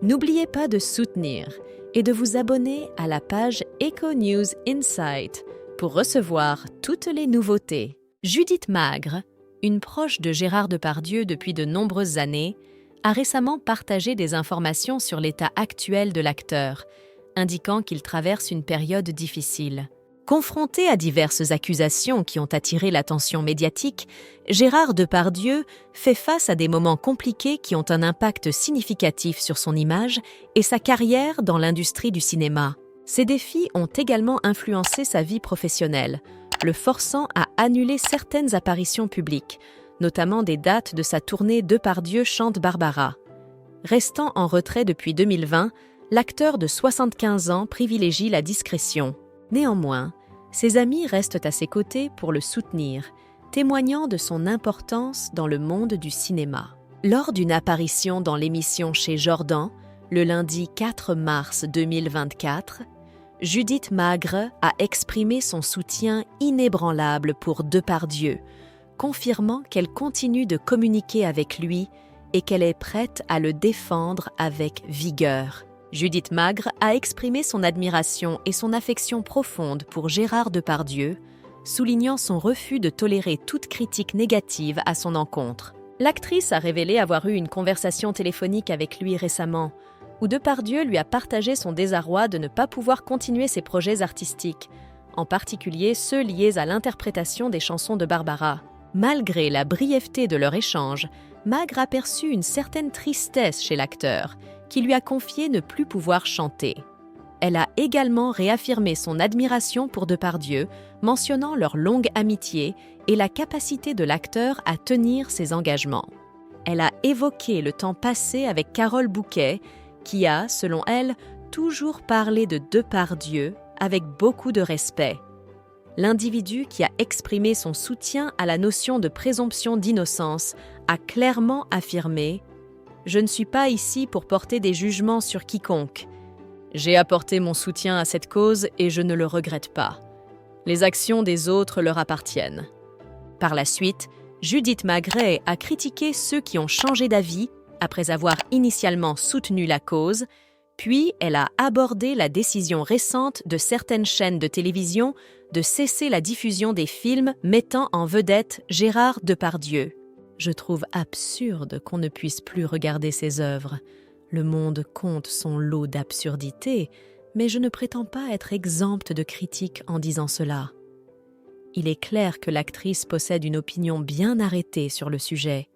N'oubliez pas de soutenir et de vous abonner à la page Eco News Insight pour recevoir toutes les nouveautés. Judith Magre, une proche de Gérard Depardieu depuis de nombreuses années, a récemment partagé des informations sur l'état actuel de l'acteur, indiquant qu'il traverse une période difficile. Confronté à diverses accusations qui ont attiré l'attention médiatique, Gérard Depardieu fait face à des moments compliqués qui ont un impact significatif sur son image et sa carrière dans l'industrie du cinéma. Ces défis ont également influencé sa vie professionnelle, le forçant à annuler certaines apparitions publiques, notamment des dates de sa tournée Depardieu chante Barbara. Restant en retrait depuis 2020, l'acteur de 75 ans privilégie la discrétion. Néanmoins, ses amis restent à ses côtés pour le soutenir, témoignant de son importance dans le monde du cinéma. Lors d'une apparition dans l'émission Chez Jordan, le lundi 4 mars 2024, Judith Magre a exprimé son soutien inébranlable pour Depardieu, confirmant qu'elle continue de communiquer avec lui et qu'elle est prête à le défendre avec vigueur. Judith Magre a exprimé son admiration et son affection profonde pour Gérard Depardieu, soulignant son refus de tolérer toute critique négative à son encontre. L'actrice a révélé avoir eu une conversation téléphonique avec lui récemment, où Depardieu lui a partagé son désarroi de ne pas pouvoir continuer ses projets artistiques, en particulier ceux liés à l'interprétation des chansons de Barbara. Malgré la brièveté de leur échange, Magre a perçu une certaine tristesse chez l'acteur, qui lui a confié ne plus pouvoir chanter. Elle a également réaffirmé son admiration pour Depardieu, mentionnant leur longue amitié et la capacité de l'acteur à tenir ses engagements. Elle a évoqué le temps passé avec Carole Bouquet, qui a, selon elle, toujours parlé de Depardieu avec beaucoup de respect. L'individu qui a exprimé son soutien à la notion de présomption d'innocence a clairement affirmé « Je ne suis pas ici pour porter des jugements sur quiconque. J'ai apporté mon soutien à cette cause et je ne le regrette pas. Les actions des autres leur appartiennent. » Par la suite, Judith Magre a critiqué ceux qui ont changé d'avis après avoir initialement soutenu la cause, puis elle a abordé la décision récente de certaines chaînes de télévision de cesser la diffusion des films mettant en vedette Gérard Depardieu. Je trouve absurde qu'on ne puisse plus regarder ses œuvres. Le monde compte son lot d'absurdités, mais je ne prétends pas être exempte de critiques en disant cela. Il est clair que l'actrice possède une opinion bien arrêtée sur le sujet.